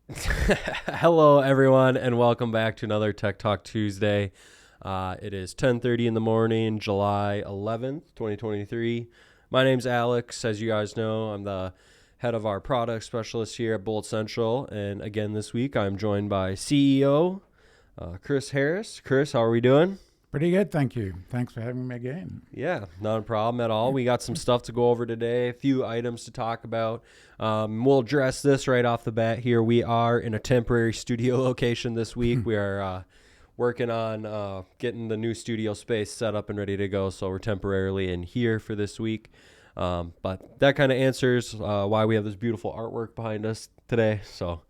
Hello, everyone, and welcome back to another Tech Talk Tuesday. It is 10:30 in the morning, July 11th, 2023. My name's Alex. As you guys know, I'm the head of our product specialist here at Bolt Central. And again, this week, I'm joined by CEO Chris Harris. Chris, how are we doing? Pretty good, thank you. Thanks for having me again. Yeah, not a problem at all. We got some stuff to go over today, a few items to talk about. We'll address this right off the bat here. We are in a temporary studio location this week. We are working on getting the new studio space set up and ready to go, so we're temporarily in here for this week. But that kind of answers why we have this beautiful artwork behind us today, so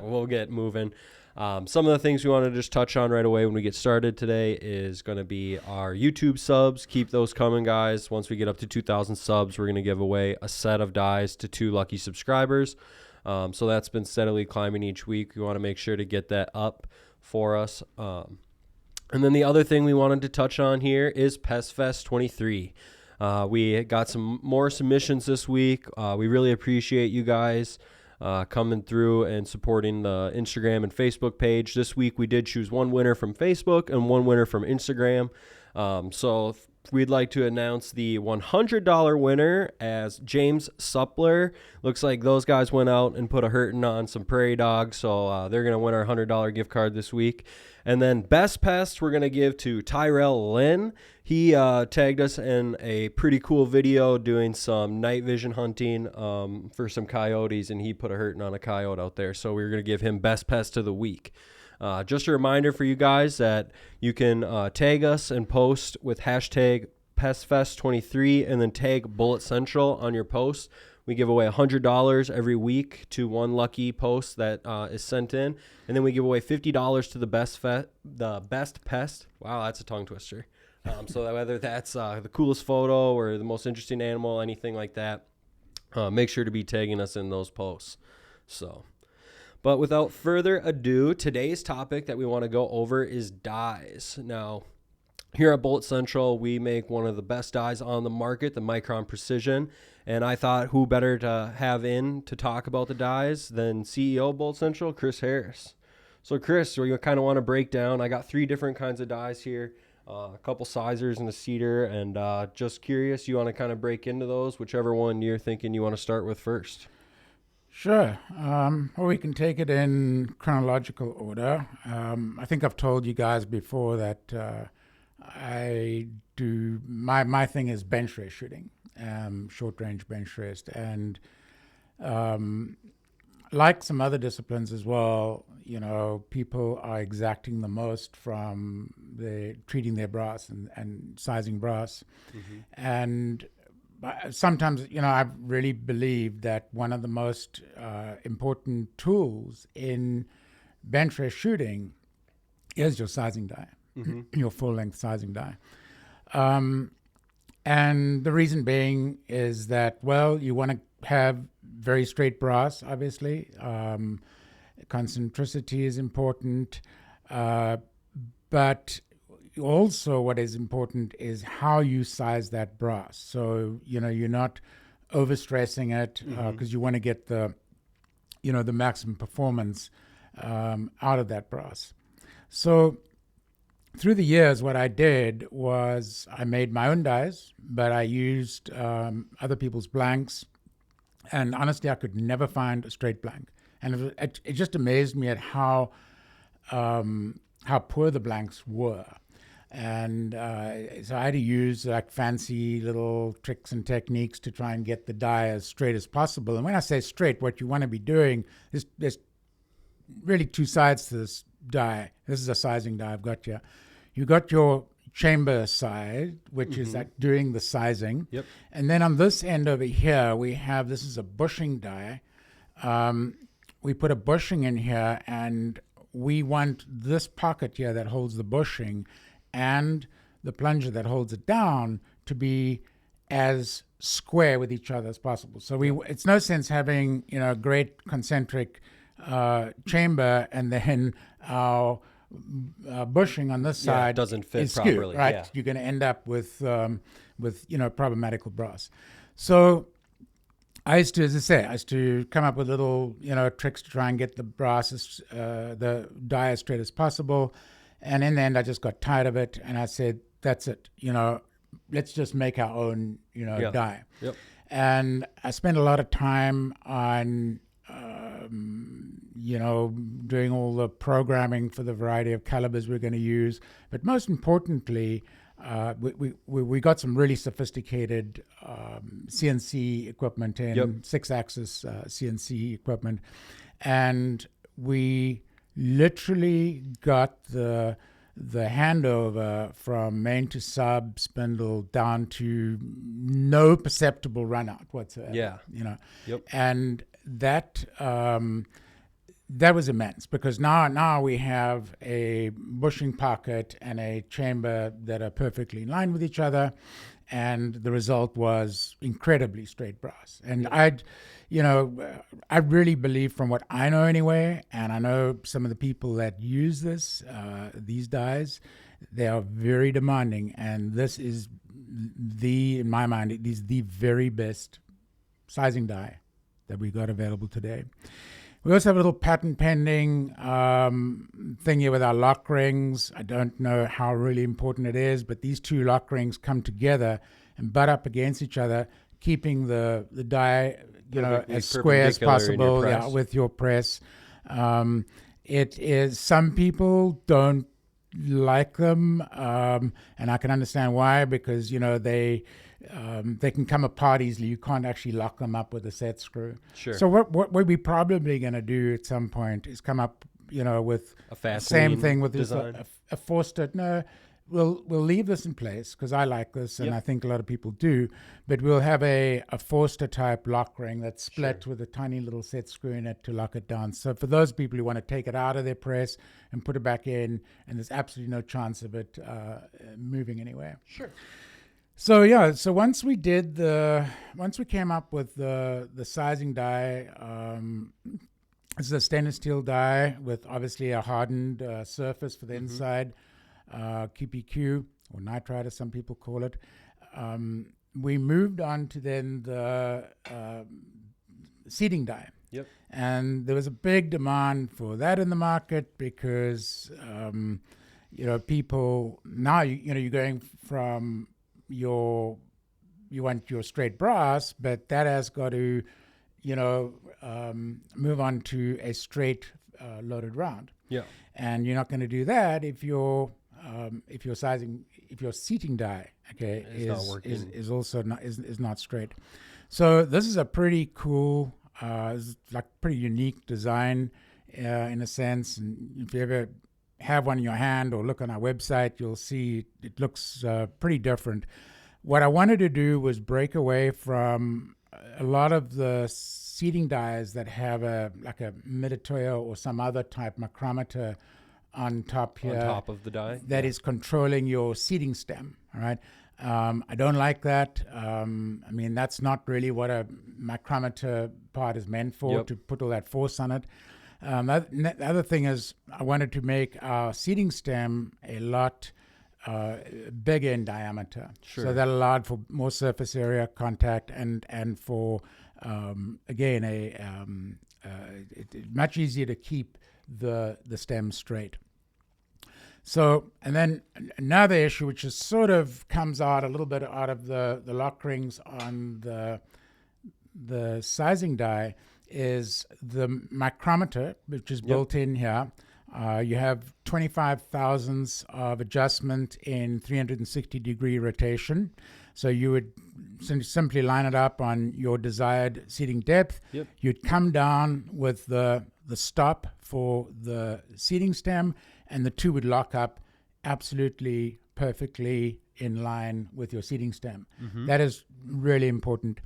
we'll get moving. Some of the things we want to just touch on right away when we get started today is going to be our YouTube subs. Keep those coming, guys. Once we get up to 2,000 subs, we're going to give away a set of dies to 2 lucky subscribers. So that's been steadily climbing each week. We want to make sure to get that up for us. And then the other thing we wanted to touch on here is Pest Fest 23. We got some more submissions this week. We really appreciate you guys coming through and supporting the Instagram and Facebook page. This week we did choose one winner from Facebook and one winner from Instagram. So we'd like to announce the $100 winner as James Suppler. Looks like those guys went out and put a hurting on some prairie dogs, so they're going to win our $100 gift card this week. And then Best Pest we're going to give to Tyrell Lynn. He tagged us in a pretty cool video doing some night vision hunting for some coyotes, and he put a hurting on a coyote out there. So we're going to give him Best Pest of the week. Just a reminder for you guys that you can tag us and post with hashtag PestFest23 and then tag Bullet Central on your post. We give away $100 every week to one lucky post that is sent in, and then we give away $50 to the best pest. Wow, that's a tongue twister. So that whether that's the coolest photo or the most interesting animal, anything like that, make sure to be tagging us in those posts. But without further ado, today's topic that we want to go over is dies. Now, here at Bolt Central, we make one of the best dies on the market, the Micron Precision. And I thought who better to have in to talk about the dies than CEO of Bolt Central, Chris Harris. So Chris, we kind of want to break down. I got 3 different kinds of dies here, a couple sizers and a cedar. And just curious, you want to kind of break into those, whichever one you're thinking you want to start with first. Sure. Or we can take it in chronological order. I think I've told you guys before that I do my thing is bench race shooting, short range bench race, and like some other disciplines as well, you know, people are exacting the most from treating their brass and sizing brass, and sometimes, you know, I really believe that one of the most important tools in bench race shooting is your sizing die, your full-length sizing die. And the reason being is that, well, you want to have very straight brass, obviously. Concentricity is important, but also what is important is how you size that brass. So, you know, you're not overstressing it because you want to get the maximum performance out of that brass. So through the years, what I did was I made my own dies, but I used other people's blanks. And honestly, I could never find a straight blank. And it just amazed me at how poor the blanks were. And so I had to use like fancy little tricks and techniques to try and get the die as straight as possible. And when I say straight, what you want to be doing is there's really 2 sides to this die. This is a sizing die I've got here. You got your chamber side, which is like doing the sizing. Yep. And then on this end over here, this is a bushing die. We put a bushing in here, and we want this pocket here that holds the bushing and the plunger that holds it down to be as square with each other as possible. So it's no sense having, you know, a great concentric chamber and then our bushing on this side it doesn't fit is skewed, properly, right? yeah. You're going to end up with problematical brass. So I used to, as I say, I used to come up with little, tricks to try and get the the die as straight as possible. And in the end, I just got tired of it, and I said, "That's it. Let's just make our own, die." Yep. And I spent a lot of time on, doing all the programming for the variety of calibers we're going to use. But most importantly, we got some really sophisticated CNC equipment in, Yep. 6-axis CNC equipment, and we literally got the handover from main to sub spindle down to no perceptible run out whatsoever. Yeah. Yep. And that was immense, because now we have a bushing pocket and a chamber that are perfectly in line with each other, and the result was incredibly straight brass. And I really believe, from what I know anyway, and I know some of the people that use these dies, they are very demanding, and this is in my mind, it is the very best sizing die that we got available today. We also have a little patent pending thing here with our lock rings. I don't know how really important it is, but these two lock rings come together and butt up against each other, keeping the die, as square as possible, with your press. It is, some people don't like them, and I can understand why, because they can come apart easily. You can't actually lock them up with a set screw. Sure. So what we're probably going to do at some point is come up, with A fast same thing with design. this a forced. No, we'll leave this in place because I like this, and Yep. I think a lot of people do. But we'll have a Forster type lock ring that's split with a tiny little set screw in it to lock it down. So for those people who want to take it out of their press and put it back in, and there's absolutely no chance of it moving anywhere. Sure. So once we came up with the sizing die, this is a stainless steel die with obviously a hardened surface for the inside, QPQ, or nitride as some people call it. We moved on to then the seating die. Yep. And there was a big demand for that in the market because, people now, you're going from you want your straight brass, but that has got to, move on to a straight loaded round. Yeah. And you're not going to do that if your seating die, okay, It's not working. is also not straight. So this is a pretty cool, pretty unique design in a sense. And if you ever have one in your hand or look on our website, you'll see it looks pretty different. What I wanted to do was break away from a lot of the seating dies that have a Meditoya or some other type micrometer on top here. On top of the die? That is controlling your seating stem, all right? I don't like that. That's not really what a micrometer part is meant for, to put all that force on it. The other thing is I wanted to make our seating stem a lot bigger in diameter. Sure. So that allowed for more surface area contact and for, again, much easier to keep the stem straight. So, and then another issue, which is sort of comes out a little bit out of the lock rings on the sizing die, is the micrometer, which is built in here. You have 25 thousandths of adjustment in 360-degree rotation. So you would simply line it up on your desired seating depth. Yep. You'd come down with the stop for the seating stem, and the two would lock up absolutely perfectly in line with your seating stem. Mm-hmm. That is really important.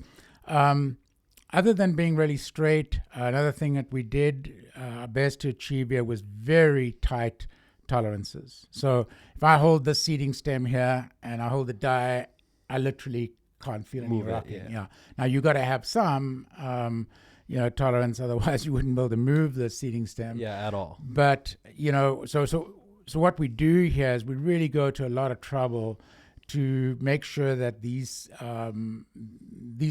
Other than being really straight, another thing that we did our best to achieve here was very tight tolerances. So if I hold the seating stem here and I hold the die, I literally can't feel any rocking. Yeah. Now you got to have some, tolerance. Otherwise, you wouldn't be able to move the seating stem. Yeah, at all. But so what we do here is we really go to a lot of trouble to make sure that these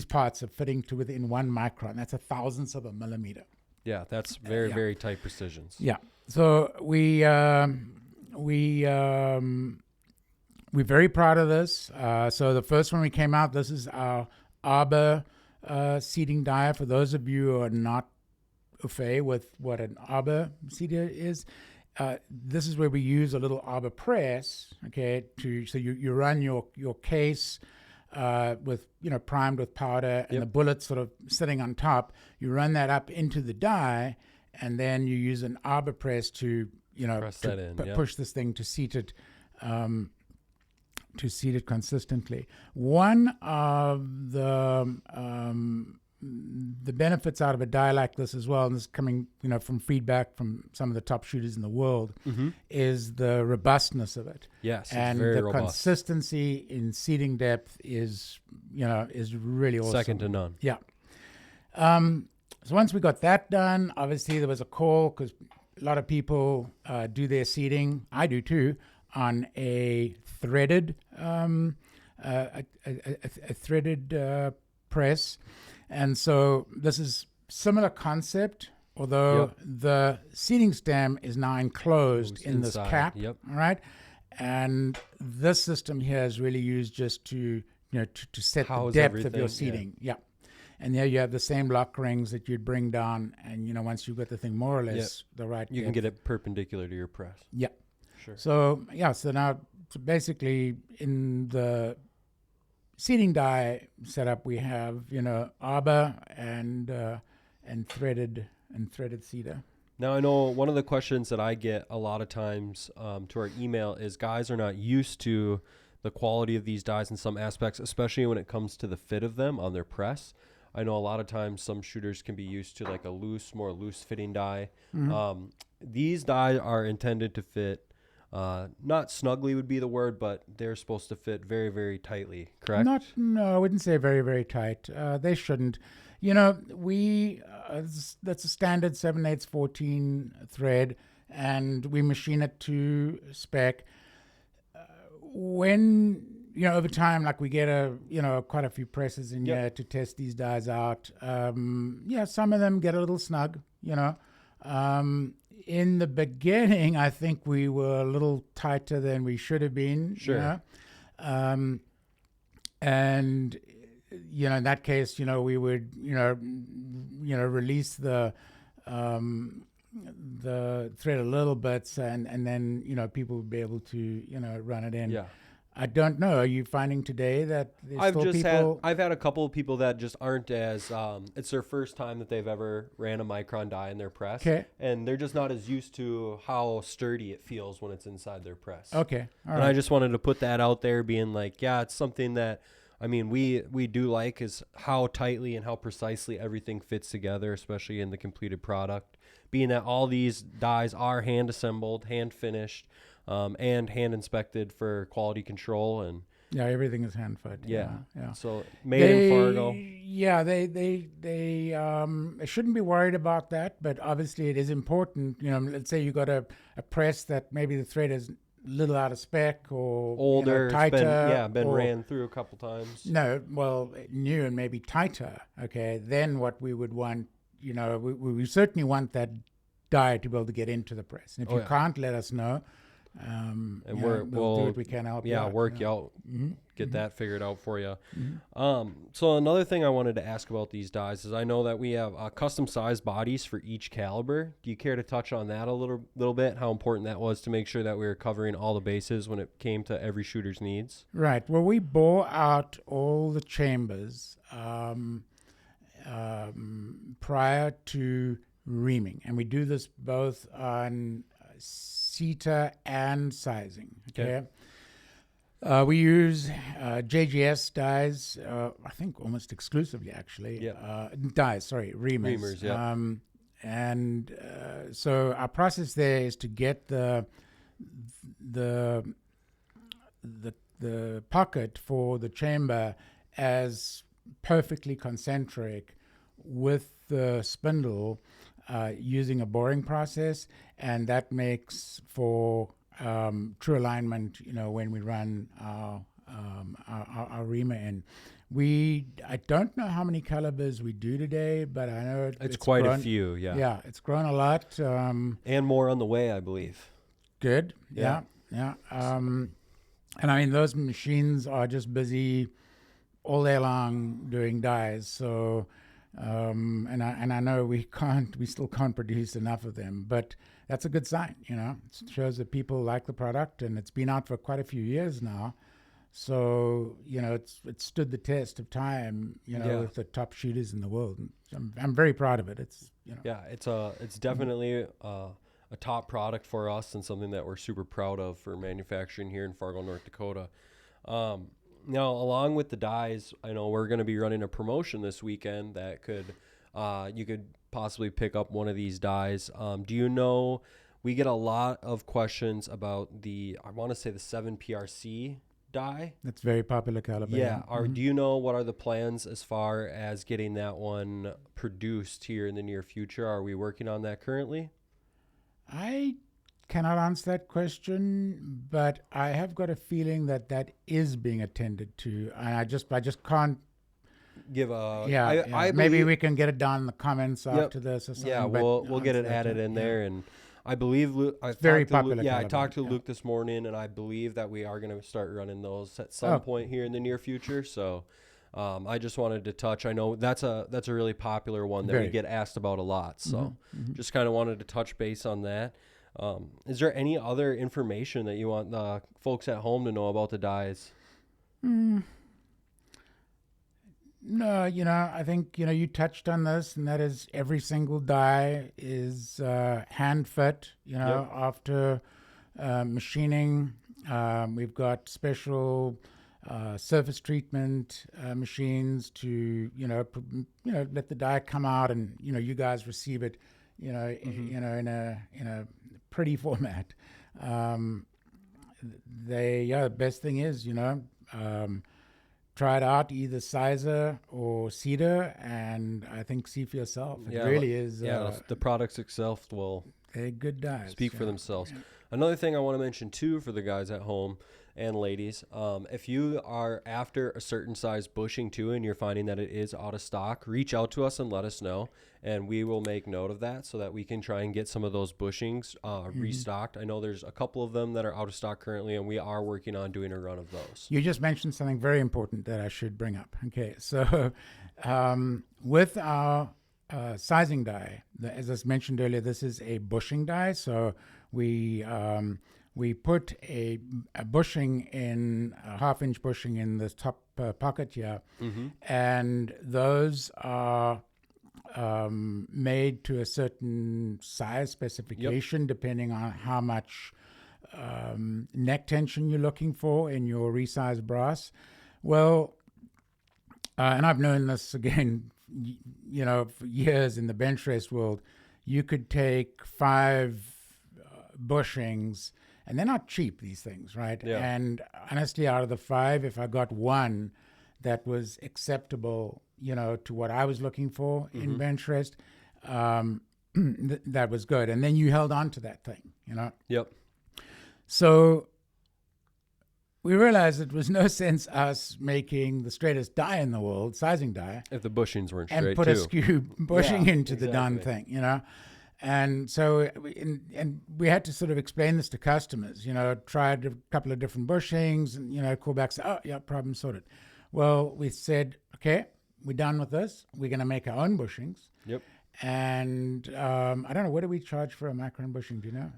parts are fitting to within 1 micron. That's a thousandth of a millimeter. Yeah, that's very, very tight precisions. Yeah. So we're very proud of this. So the first one we came out, this is our arbor seeding die. For those of you who are not au fait with what an arbor seeder is, this is where we use a little arbor press, okay, so you run your case with, primed with powder and the bullets sort of sitting on top. You run that up into the die, and then you use an arbor press to, push this thing to seat it consistently. One of the benefits out of a die like this as well, and this is coming, from feedback from some of the top shooters in the world, is the robustness of it. Yes, and it's very the robust. Consistency in seating depth is really awesome. Second to none. Yeah. So once we got that done, obviously there was a call because a lot of people do their seating. I do too, on a threaded press. And so this is similar concept, although the seating stem is now enclosed in this cap. Yep. All right. And this system here is really used just to set the depth of your seating. Yeah. And there you have the same lock rings that you'd bring down, and once you've got the thing more or less the right you depth, can get it perpendicular to your press. Yeah. Sure. So now basically in the seating die setup we have arbor and threaded cedar. Now I know one of the questions that I get a lot of times to our email is guys are not used to the quality of these dies in some aspects, especially when it comes to the fit of them on their press. I know a lot of times some shooters can be used to like a more loose fitting die. These die are intended to fit. Not snugly would be the word, but they're supposed to fit very, very tightly, correct? No, I wouldn't say very, very tight. They shouldn't. That's a standard 7/8 14 thread, and we machine it to spec. When over time, like we get quite a few presses in here to test these dies out. Some of them get a little snug. In the beginning, I think we were a little tighter than we should have been. Sure. And in that case, we would release the thread a little bit, and then people would be able to run it in. Yeah. I don't know. Are you finding today that there's I've had a couple of people that just aren't as it's their first time that they've ever ran a Micron die in their press. Okay. And they're just not as used to how sturdy it feels when it's inside their press. Okay. All right. And I just wanted to put that out there, being like, it's something that we do like, is how tightly and how precisely everything fits together, especially in the completed product, being that all these dies are hand assembled, hand finished, and hand inspected for quality control. And everything is hand fed. Yeah. So made in Fargo. Yeah, they shouldn't be worried about that, but obviously it is important. Let's say you got a press that maybe the thread is a little out of spec or older, tighter, been ran through a couple times. No, well, new and maybe tighter. Okay, then what we would want, we certainly want that die to be able to get into the press. And if you can't, let us know. And we'll do what we can to help you out. Work you out, get that figured out for you. So another thing I wanted to ask about these dies is I know that we have custom sized bodies for each caliber. Do you care to touch on that a little bit? How important that was to make sure that we were covering all the bases when it came to every shooter's needs? Right. Well, we bore out all the chambers prior to reaming, and we do this both on seater and sizing. Okay. We use JGS dies, I think almost exclusively, actually. Reamers. So our process there is to get the pocket for the chamber as perfectly concentric with the spindle using a boring process, and that makes for true alignment when we run our our reamer in. I don't know how many calibers we do today, but I know It's quite grown, a few, yeah. Yeah, it's grown a lot. And more on the way, I believe. Good. Yeah. And I mean, those machines are just busy all day long doing dies. So, and I know we still can't produce enough of them, but that's a good sign. It shows that people like the product, and it's been out for quite a few years now. So it stood the test of time. With the top shooters in the world. And I'm very proud of it. Yeah, it's definitely a top product for us and something that we're super proud of for manufacturing here in Fargo, North Dakota. Now, along with the dies, I know we're going to be running a promotion this weekend that you could possibly pick up one of these dies. Do you know? We get a lot of questions about I want to say the 7PRC die. That's very popular caliber. Yeah. Do you know what are the plans as far as getting that one produced here in the near future? Are we working on that currently? I cannot answer that question, but I have got a feeling that is being attended to, and I just can't give a I maybe we can get it down in the comments after this or something. Yeah, we'll get it added in there, and I believe it's very popular. I talked to Luke this morning, and I believe that we are going to start running those at some point here in the near future. So I just wanted to touch. I know that's a really popular one that we get asked about a lot. So just kind of wanted to touch base on that. Is there any other information that you want the folks at home to know about the dies? No, I think, you touched on this, and that is every single die is hand fit, after machining. We've got special surface treatment machines to, let the die come out and, you guys receive it, in a pretty format. The best thing is, try it out, either Sizer or Cedar, and I think see for yourself. It really is. The products itself will they're good dies. Speak for themselves. Yeah. Another thing I want to mention too for the guys at home and ladies, if you are after a certain size bushing too and you're finding that it is out of stock, reach out to us and let us know, and we will make note of that so that we can try and get some of those bushings restocked. I know there's a couple of them that are out of stock currently, and we are working on doing a run of those. You just mentioned something very important that I should bring up. Okay, so with our sizing die, as I mentioned earlier, this is a bushing die, so we put a bushing in, a half-inch bushing in the top pocket here, and those are made to a certain size specification depending on how much neck tension you're looking for in your resized brass. Well, and I've known this, again, for years in the bench rest world. You could take 5 bushings, and they're not cheap, these things, right? Yeah. And honestly, out of the 5, if I got one that was acceptable, to what I was looking for in bench rest, that was good. And then you held on to that thing, Yep. So we realized it was no sense us making the straightest die in the world, sizing die, if the bushings weren't straight, and put a skew bushing into the darn thing, And so we had to sort of explain this to customers, tried a couple of different bushings and, call back, say, oh, yeah, problem sorted. Well, we said, okay, we're done with this. We're going to make our own bushings. Yep. And I don't know, what do we charge for a Micron bushing? Do you know?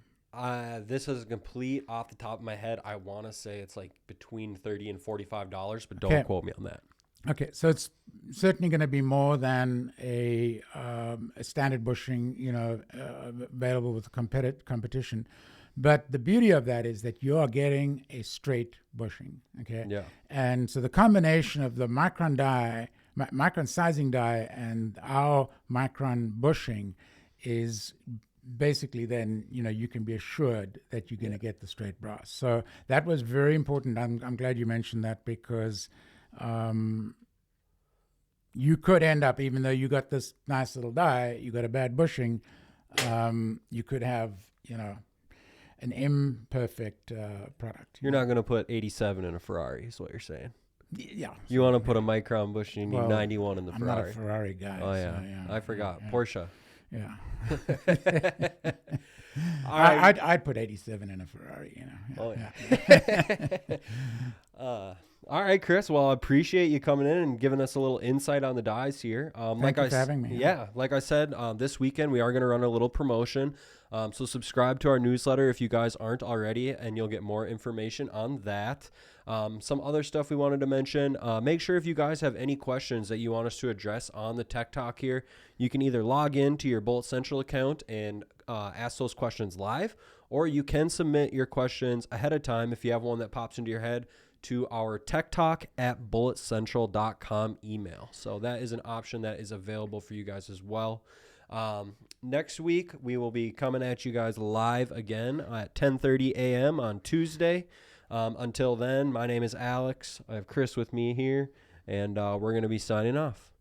This is complete off the top of my head. I want to say it's like between $30 and $45, but don't quote me on that. Okay, so it's certainly going to be more than a standard bushing, available with competition. But the beauty of that is that you are getting a straight bushing, okay? Yeah. And so the combination of the Micron die, Micron sizing die, and our Micron bushing is basically then, you can be assured that you're going to get the straight brass. So that was very important. I'm glad you mentioned that, because you could end up, even though you got this nice little die, you got a bad bushing, you could have, an imperfect product. You're not going to put 87 in a Ferrari, is what you're saying. Yeah. You want to put a Micron bushing, you need Well, 91 in the I'm Ferrari. not a Ferrari guy. Oh, yeah. So, yeah, I forgot. yeah, Porsche. Yeah. All right. I'd put 87 in a Ferrari, you know. All right, Chris. Well, I appreciate you coming in and giving us a little insight on the dies here. Thank you for having me. Yeah, like I said, this weekend we are going to run a little promotion. So subscribe to our newsletter if you guys aren't already, and you'll get more information on that. Some other stuff we wanted to mention. Make sure if you guys have any questions that you want us to address on the Tech Talk here, you can either log in to your Bullet Central account and ask those questions live, or you can submit your questions ahead of time if you have one that pops into your head to our techtalk@bulletcentral.com email. So that is an option that is available for you guys as well. Next week, we will be coming at you guys live again at 10:30 a.m. on Tuesday. Until then, my name is Alex. I have Chris with me here, and we're going to be signing off.